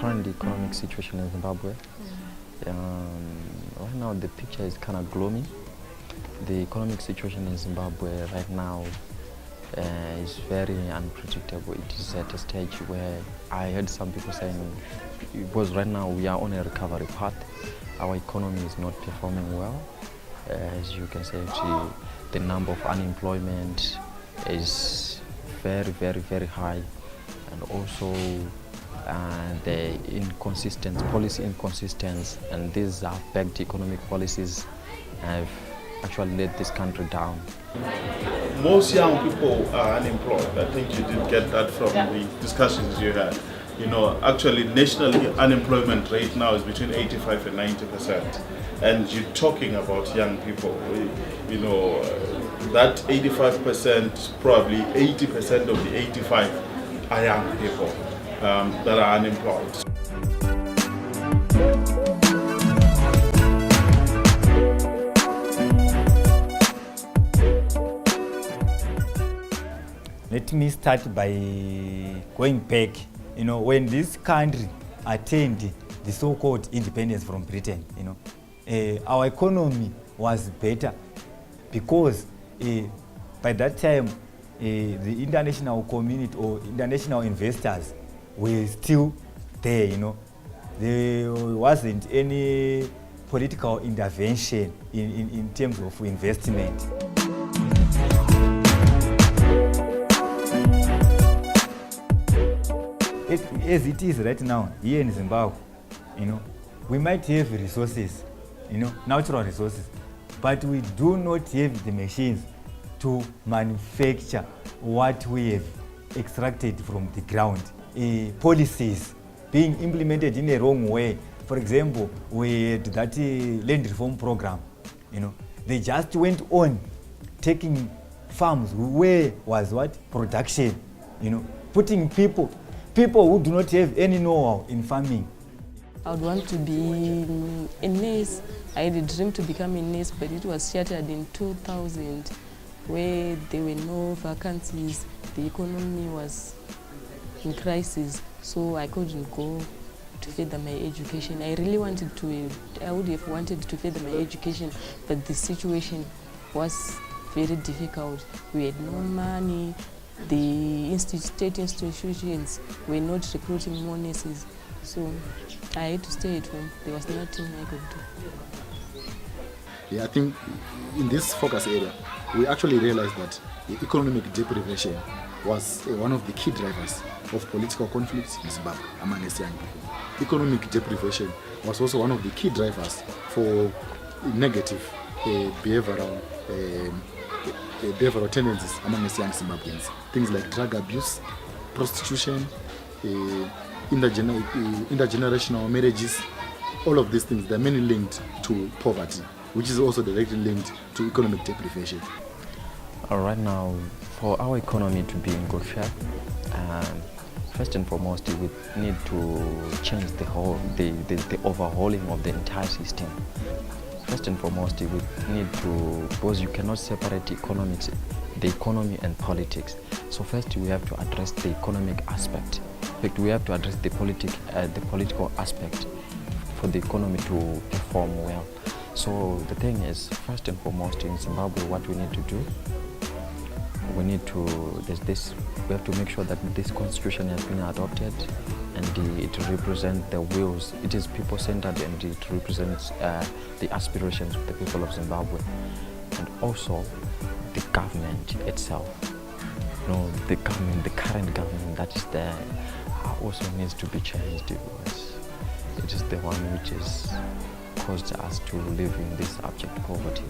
current economic situation in Zimbabwe. Right now the picture is kind of gloomy. The economic situation in Zimbabwe right now is very unpredictable. It is at a stage where I heard some people saying, because right now we are on a recovery path, our economy is not performing well. As you can see, the number of unemployment is very, very, very high, and also the policy inconsistency, and these affect economic policies have actually let this country down. Most young people are unemployed. I think you did get that from the discussions you had. You know, actually nationally unemployment rate now is between 85 and 90%. And you're talking about young people. You know, that 85%, probably 80% of the 85 are young people that are unemployed. Let me start by going back, you know, when this country attained the so-called independence from Britain, you know, our economy was better because by that time the international community or international investors were still there, you know. There wasn't any political intervention in terms of investment. As it is right now here in Zimbabwe, you know, we might have resources, you know, natural resources, but we do not have the machines to manufacture what we have extracted from the ground. Policies being implemented in a wrong way. For example, we had that land reform program, you know, they just went on taking farms where was what? Production, you know, putting people who do not have any know-how in farming. I would want to be a nurse. I had a dream to become a nurse, but it was shattered in 2000, where there were no vacancies. The economy was in crisis, so I couldn't go to further my education. I really wanted to, I would have wanted to further my education, but the situation was very difficult. We had no money. The state institutions were not recruiting more nurses, so I had to stay at home. There was nothing I could do. Yeah, I think in this focus area, we actually realized that the economic deprivation was one of the key drivers of political conflicts in Zimbabwe among its young people. Economic deprivation was also one of the key drivers for negative behavioral tendencies among its young Zimbabweans. Things like drug abuse, prostitution, intergenerational marriages, all of these things, they're mainly linked to poverty, which is also directly linked to economic deprivation. Right now, for our economy to be in good shape, first and foremost, we need to change the overhauling of the entire system. First and foremost, we need to, because you cannot separate the economy and politics. So first we have to address the economic aspect. In fact, we have to address the political aspect for the economy to perform well. So the thing is, first and foremost in Zimbabwe, what we need to do, we have to make sure that this constitution has been adopted and it represents the wills. It is people-centered and it represents the aspirations of the people of Zimbabwe. And also the government itself. You know, the current government that is there also needs to be changed, because it is the one which has caused us to live in this abject poverty.